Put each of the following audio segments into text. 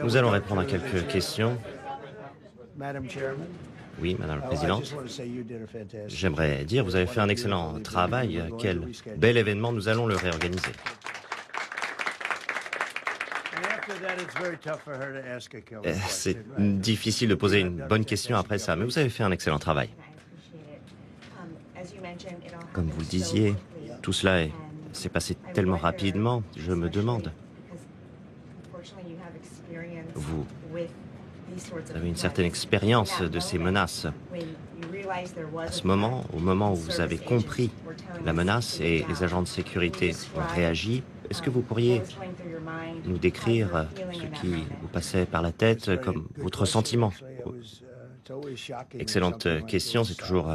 Nous allons répondre à quelques questions. Oui, Madame la Présidente. J'aimerais dire, vous avez fait un excellent travail. Quel bel événement, nous allons le réorganiser. C'est difficile de poser une bonne question après ça, mais vous avez fait un excellent travail. Comme vous le disiez, tout cela s'est passé tellement rapidement, je me demande. Vous avez une certaine expérience de ces menaces. À ce moment, au moment où vous avez compris la menace et les agents de sécurité ont réagi, est-ce que vous pourriez nous décrire ce qui vous passait par la tête comme votre sentiment? Excellente question, c'est toujours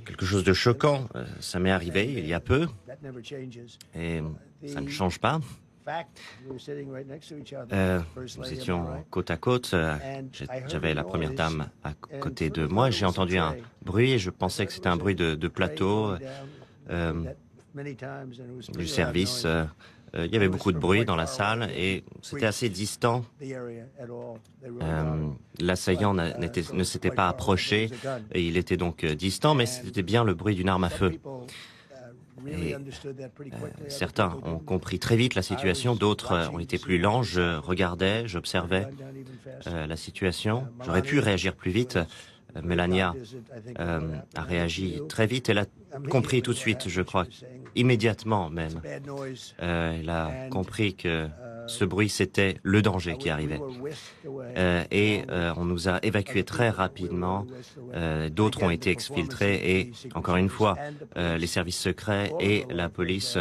quelque chose de choquant. Ça m'est arrivé il y a peu et ça ne change pas. Nous étions côte à côte. J'avais la première dame à côté de moi. J'ai entendu un bruit et je pensais que c'était un bruit de plateau du service. Il y avait beaucoup de bruit dans la salle et c'était assez distant. L'assaillant ne s'était pas approché et il était donc distant, mais c'était bien le bruit d'une arme à feu. Et certains ont compris très vite la situation, d'autres ont été plus lents. Je regardais, j'observais la situation. J'aurais pu réagir plus vite. Melania a réagi très vite. Elle a compris tout de suite, je crois, immédiatement même. Elle a compris que ce bruit, c'était le danger qui arrivait. On nous a évacués très rapidement. D'autres ont été exfiltrés et, encore une fois, les services secrets et la police,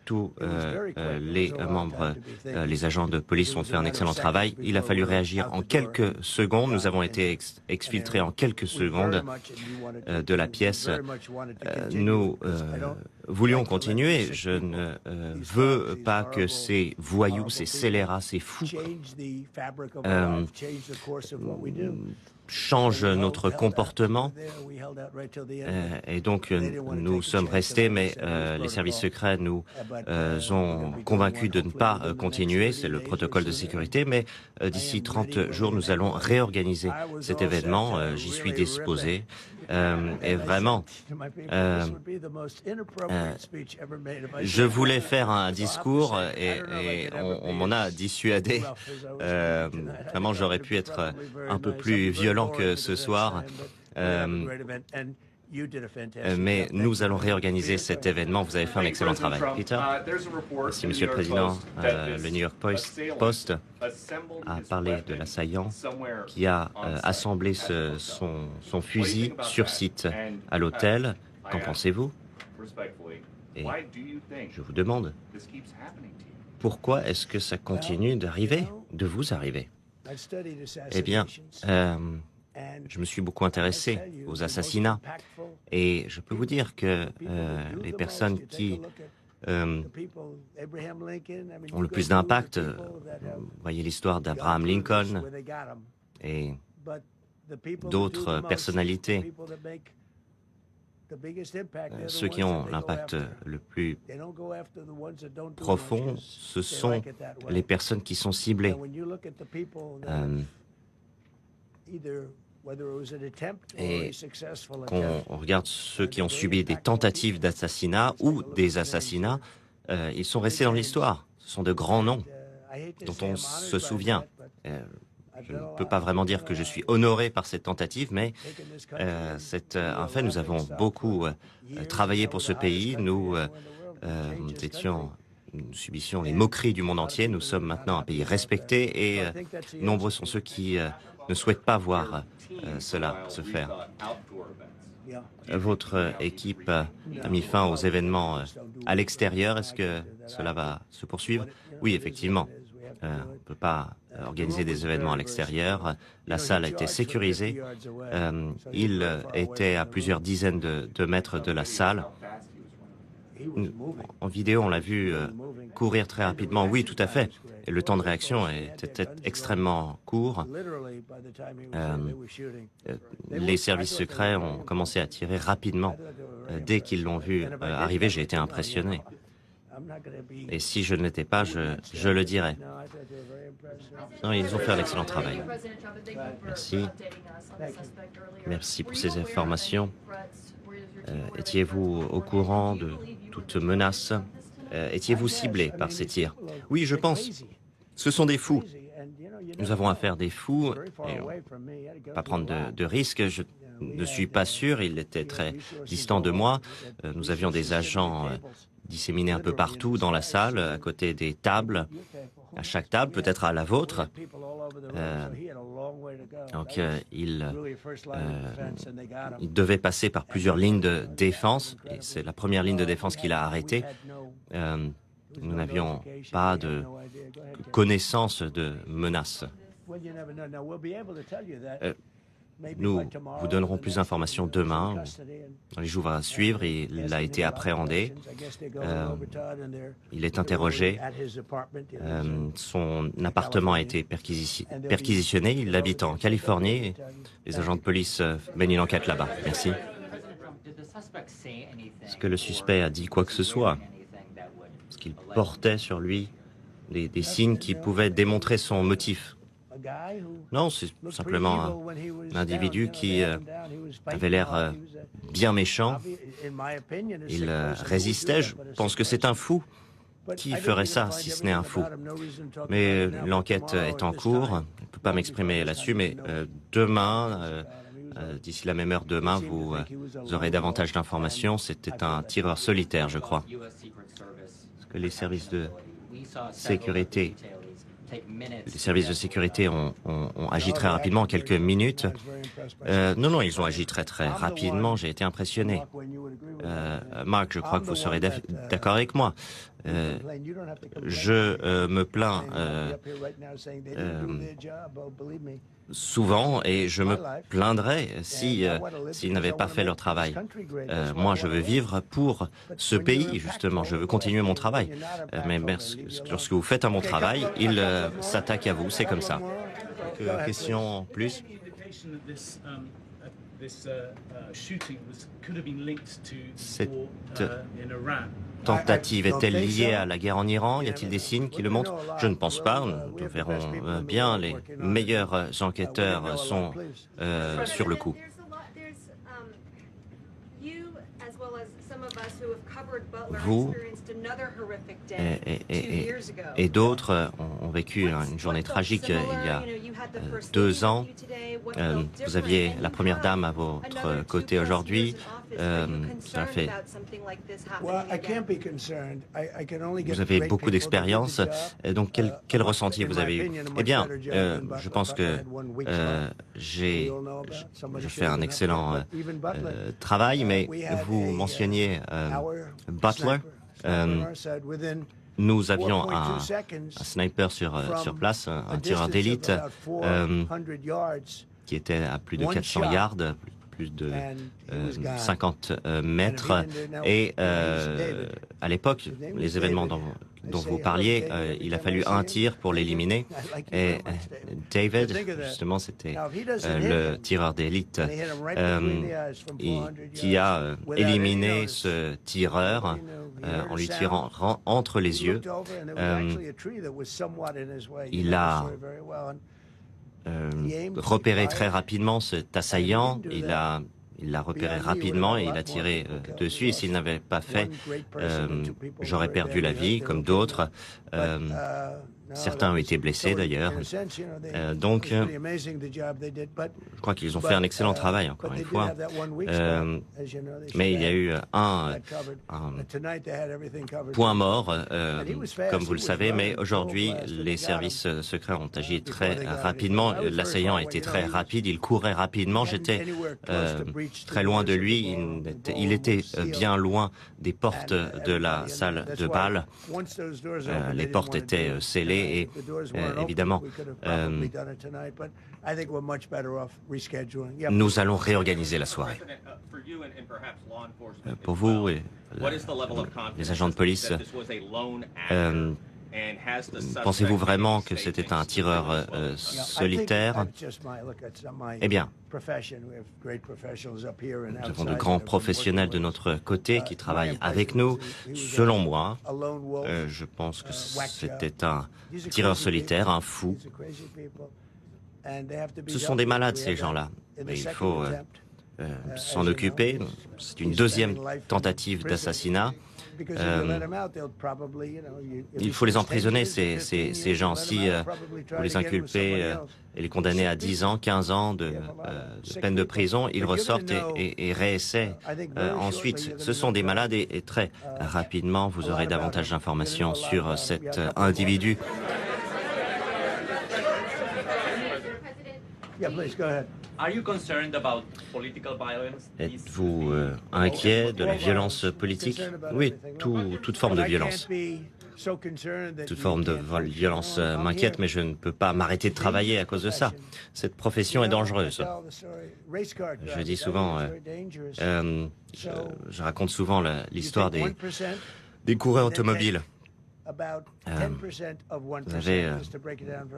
tous les membres, les agents de police ont fait un excellent travail. Il a fallu réagir en quelques secondes. Nous avons été exfiltrés en quelques secondes de la pièce. Nous voulions continuer. Je ne veux pas que ces voyous, ces scélérats, ces fous changent notre comportement. Et donc, nous sommes restés, mais les services secrets nous ont convaincus de ne pas continuer. C'est le protocole de sécurité. Mais d'ici 30 jours, nous allons réorganiser cet événement. J'y suis disposé. Et vraiment, je voulais faire un discours et on m'en a dissuadé. Vraiment, j'aurais pu être un peu plus violent que ce soir. Mais nous allons réorganiser cet événement. Vous avez fait un excellent travail. Peter? Merci, Monsieur le Président. Le New York Post a parlé de l'assaillant qui a assemblé son fusil sur site à l'hôtel. Qu'en pensez-vous? Et je vous demande, pourquoi est-ce que ça continue d'arriver, de vous arriver? Eh bien, je me suis beaucoup intéressé aux assassinats et je peux vous dire que les personnes qui ont le plus d'impact, vous voyez l'histoire d'Abraham Lincoln et d'autres personnalités, ceux qui ont l'impact le plus profond, ce sont les personnes qui sont ciblées. Et quand on regarde ceux qui ont subi des tentatives d'assassinat ou des assassinats, ils sont restés dans l'histoire. Ce sont de grands noms dont on se souvient. Je ne peux pas vraiment dire que je suis honoré par cette tentative, mais c'est un fait. Nous avons beaucoup travaillé pour ce pays. Nous subissions les moqueries du monde entier. Nous sommes maintenant un pays respecté et nombreux sont ceux qui ne souhaitent pas voir cela se faire. Votre équipe a mis fin aux événements à l'extérieur. Est-ce que cela va se poursuivre? Oui, effectivement. On ne peut pas organiser des événements à l'extérieur. La salle a été sécurisée. Il était à plusieurs dizaines de mètres de la salle. En vidéo, on l'a vu courir très rapidement. Oui, tout à fait. Et le temps de réaction était extrêmement court. Les services secrets ont commencé à tirer rapidement. Dès qu'ils l'ont vu arriver, j'ai été impressionné. Et si je ne l'étais pas, je le dirais. Non, ils ont fait un excellent travail. Merci. Merci pour ces informations. Étiez-vous au courant de toute menace? Étiez-vous ciblé par ces tirs? Oui, je pense. Ce sont des fous. Nous avons affaire à des fous et on ne peut pas prendre de risques. Je ne suis pas sûr. Il était très distant de moi. Nous avions des agents disséminés un peu partout dans la salle, à côté des tables, à chaque table, peut-être à la vôtre. Donc, il devait passer par plusieurs lignes de défense, et c'est la première ligne de défense qu'il a arrêtée. Nous n'avions pas de connaissance de menaces. Nous vous donnerons plus d'informations demain, dans les jours à suivre. Il a été appréhendé, il est interrogé, son appartement a été perquisitionné, il habite en Californie, et les agents de police mènent une enquête là-bas. Merci. Est-ce que le suspect a dit quoi que ce soit? Est-ce qu'il portait sur lui des signes qui pouvaient démontrer son motif? Non, c'est simplement un individu qui avait l'air bien méchant. Il résistait. Je pense que c'est un fou. Qui ferait ça si ce n'est un fou? Mais l'enquête est en cours. Je ne peux pas m'exprimer là-dessus, mais demain, d'ici la même heure demain, vous aurez davantage d'informations. C'était un tireur solitaire, je crois. Est-ce que les services de sécurité ont agi très rapidement en quelques minutes. Non, ils ont agi très rapidement. J'ai été impressionné. Mark, je crois que vous serez d'accord avec moi. Je me plains souvent et je me plaindrais s'ils n'avaient pas fait leur travail. Moi, je veux vivre pour ce pays, justement. Je veux continuer mon travail. Mais lorsque vous faites un bon travail, ils s'attaquent à vous. C'est comme ça. Question en plus? Cette tentative est-elle liée à la guerre en Iran? Y a-t-il des signes qui le montrent? Je ne pense pas. Nous verrons bien. Les meilleurs enquêteurs sont sur le coup. Vous et d'autres ont vécu une journée tragique il y a 2 ans. Vous aviez la première dame à votre côté aujourd'hui. Ça fait... Vous avez beaucoup d'expérience. Donc, quel ressenti vous avez eu? Eh bien, je pense que je fais un excellent travail, mais vous mentionniez Butler. Nous avions un sniper sur place, un tireur d'élite qui était à plus de 400 yards, plus de 50 mètres. Et à l'époque, les événements dont vous parliez, il a fallu un tir pour l'éliminer. Et David, justement, c'était le tireur d'élite qui a éliminé ce tireur en lui tirant entre les yeux. Il a repéré très rapidement cet assaillant. Il l'a repéré rapidement et il a tiré dessus. Et s'il n'avait pas fait, j'aurais perdu la vie, comme d'autres. Certains ont été blessés d'ailleurs. Donc, je crois qu'ils ont fait un excellent travail, encore une fois. Mais il y a eu un point mort, comme vous le savez, mais aujourd'hui, les services secrets ont agi très rapidement. L'assaillant a été très rapide, il courait rapidement. J'étais très loin de lui. Il était bien loin des portes de la salle de bal. Les portes étaient scellées. Et évidemment, nous allons réorganiser la soirée. Pour vous et les agents de police, Pensez-vous vraiment que c'était un tireur solitaire? Eh bien, nous avons de grands professionnels de notre côté qui travaillent avec nous. Selon moi, je pense que c'était un tireur solitaire, un fou. Ce sont des malades, ces gens-là. Mais il faut s'en occuper. C'est une deuxième tentative d'assassinat. Il faut les emprisonner, ces gens. Si vous les inculpez et les condamnez à 10 ans, 15 ans de peine de prison, ils ressortent et réessaient ensuite. Ce sont des malades et très rapidement, vous aurez davantage d'informations sur cet individu. Êtes-vous inquiet de la violence politique? Oui, toute forme de violence. Toute forme de violence m'inquiète, mais je ne peux pas m'arrêter de travailler à cause de ça. Cette profession est dangereuse. Je dis souvent, je raconte souvent l'histoire des coureurs automobiles. Vous avez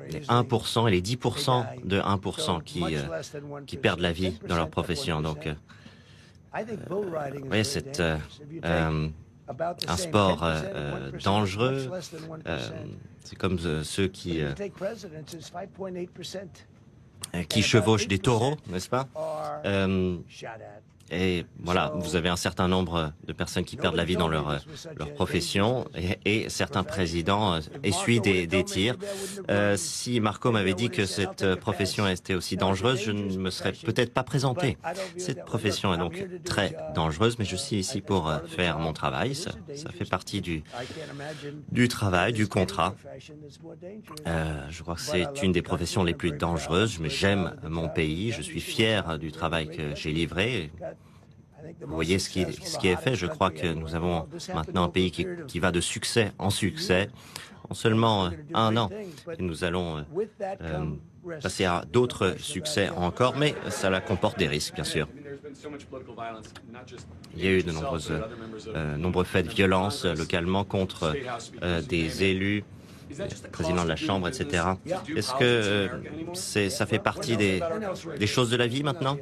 les 1% et les 10% de 1% qui perdent la vie dans leur profession. Donc, vous voyez, c'est un sport dangereux. C'est comme ceux qui chevauchent des taureaux, n'est-ce pas? Et voilà, vous avez un certain nombre de personnes qui perdent la vie dans leur profession et certains présidents essuient des tirs. Si Marco m'avait dit que cette profession était aussi dangereuse, je ne me serais peut-être pas présenté. Cette profession est donc très dangereuse, mais je suis ici pour faire mon travail. Ça fait partie du travail, du contrat. Je crois que c'est une des professions les plus dangereuses, mais j'aime mon pays, je suis fier du travail que j'ai livré. Vous voyez ce qui est fait. Je crois que nous avons maintenant un pays qui va de succès en succès. En seulement un an, et nous allons passer à d'autres succès encore, mais cela comporte des risques, bien sûr. Il y a eu de nombreux faits de violence localement contre des élus, président de la Chambre, etc. Est-ce que ça fait partie des choses de la vie maintenant?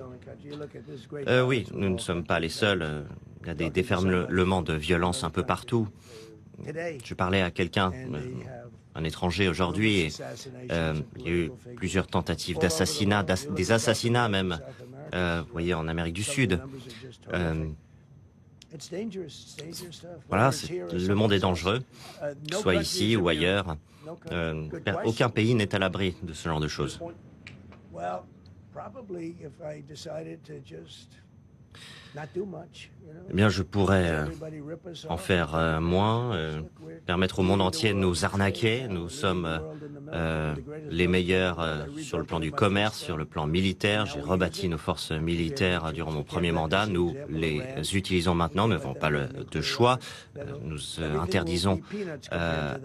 Oui, nous ne sommes pas les seuls. Il y a des déferlements de violence un peu partout. Je parlais à quelqu'un, un étranger aujourd'hui, et il y a eu plusieurs tentatives d'assassinat, des assassinats même, vous voyez, en Amérique du Sud. Voilà, le monde est dangereux, soit ici ou ailleurs. Aucun pays n'est à l'abri de ce genre de choses. Eh bien, je pourrais en faire moins, permettre au monde entier de nous arnaquer. Nous sommes les meilleurs sur le plan du commerce, sur le plan militaire. J'ai rebâti nos forces militaires durant mon premier mandat. Nous les utilisons maintenant, nous n'avons pas de choix. Nous interdisons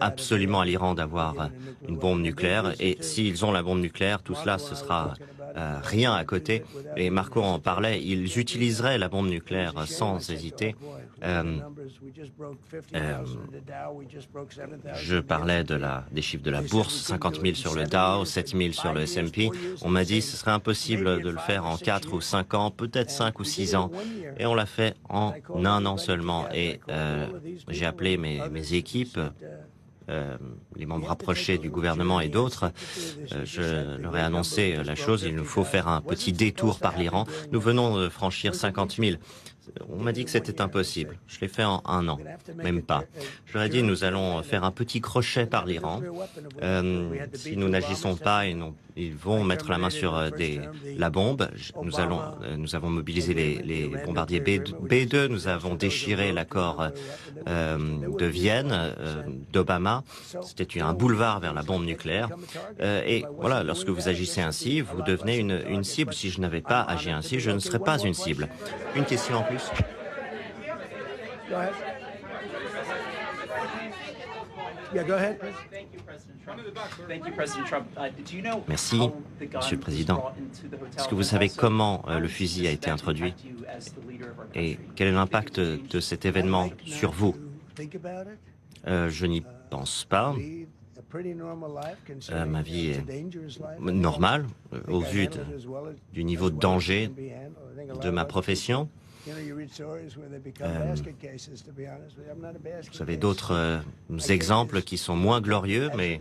absolument à l'Iran d'avoir une bombe nucléaire. Et s'ils ont la bombe nucléaire, tout cela, ce sera rien à côté. Et Marco en parlait, ils utiliseraient la bombe nucléaire sans hésiter. Je parlais des chiffres de la bourse, 50 000 sur le Dow, 7 000 sur le S&P. On m'a dit que ce serait impossible de le faire en 4 ou 5 ans, peut-être 5 ou 6 ans. Et on l'a fait en un an seulement. Et j'ai appelé mes équipes, les membres rapprochés du gouvernement et d'autres, je leur ai annoncé la chose, il nous faut faire un petit détour par l'Iran. Nous venons de franchir 50 000. On m'a dit que c'était impossible. Je l'ai fait en un an, même pas. Je leur ai dit, nous allons faire un petit crochet par l'Iran. Si nous n'agissons pas, ils vont mettre la main sur la bombe. Nous avons mobilisé les bombardiers B2. Nous avons déchiré l'accord de Vienne, d'Obama. C'était un boulevard vers la bombe nucléaire. Et voilà, lorsque vous agissez ainsi, vous devenez une cible. Si je n'avais pas agi ainsi, je ne serais pas une cible. Une question en plus. Merci, Monsieur le Président. Est-ce que vous savez comment le fusil a été introduit et quel est l'impact de cet événement sur vous? Je n'y pense pas. Ma vie est normale au vu du niveau de danger de ma profession. Vous avez d'autres exemples qui sont moins glorieux, mais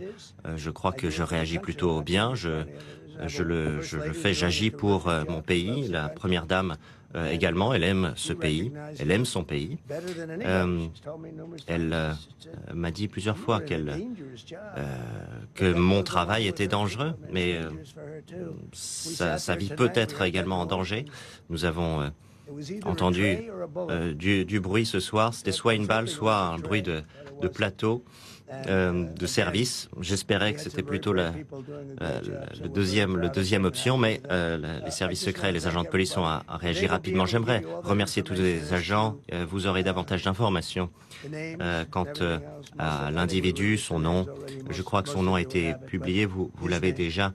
je crois que je réagis plutôt bien. Je le fais, j'agis pour mon pays. La première dame également, elle aime ce pays, elle aime son pays. Elle m'a dit plusieurs fois que mon travail était dangereux, mais sa vie peut être également en danger. Nous avons entendu du bruit ce soir. C'était soit une balle, soit un bruit de plateau de service. J'espérais que c'était plutôt la deuxième option, mais les services secrets et les agents de police ont réagi rapidement. J'aimerais remercier tous les agents. Vous aurez davantage d'informations quant à l'individu, son nom. Je crois que son nom a été publié. Vous l'avez déjà.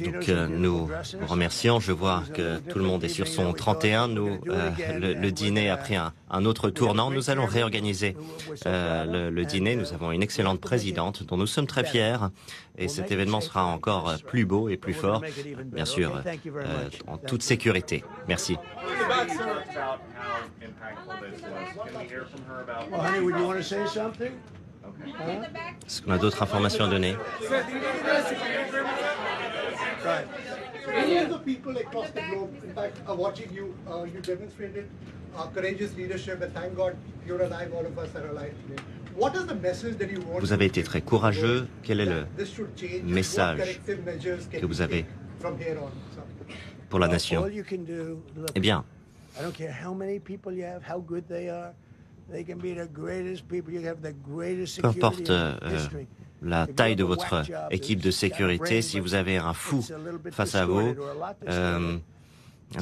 Donc nous vous remercions. Je vois que tout le monde est sur son 31. Le dîner a pris un autre tournant. Nous allons réorganiser le dîner. Nous avons une excellente présidente dont nous sommes très fiers. Et cet événement sera encore plus beau et plus fort, bien sûr, en toute sécurité. Merci. Est-ce qu'on a d'autres informations à donner? Vous avez été très courageux. Quel est le message que vous avez pour la nation? Eh bien, peu importe la taille de votre équipe de sécurité, si vous avez un fou face à vous, un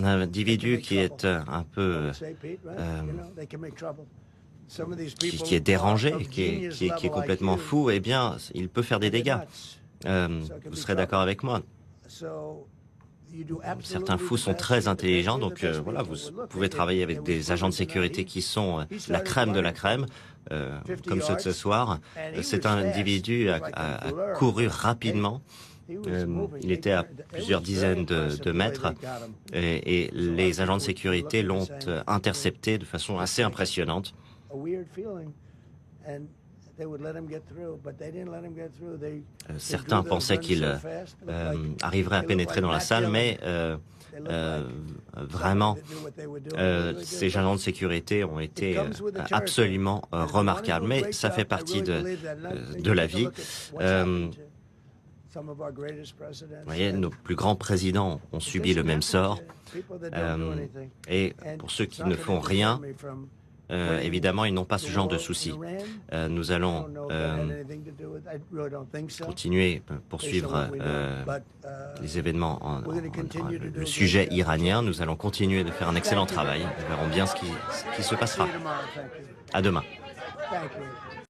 individu qui est un peu qui est dérangé, qui est complètement fou, eh bien, il peut faire des dégâts. Vous serez d'accord avec moi? Certains fous sont très intelligents, donc voilà, vous pouvez travailler avec des agents de sécurité qui sont la crème de la crème, comme ceux de ce soir. Cet individu a couru rapidement. Il était à plusieurs dizaines de mètres et les agents de sécurité l'ont intercepté de façon assez impressionnante. Certains pensaient qu'il arriverait à pénétrer dans la salle, mais vraiment, ces agents de sécurité ont été absolument remarquables. Mais ça fait partie de la vie. Vous voyez, nos plus grands présidents ont subi le même sort. Et pour ceux qui ne font rien, évidemment, ils n'ont pas ce genre de soucis. Nous allons continuer, poursuivre les événements, le sujet iranien. Nous allons continuer de faire un excellent travail. Nous verrons bien ce qui se passera. À demain.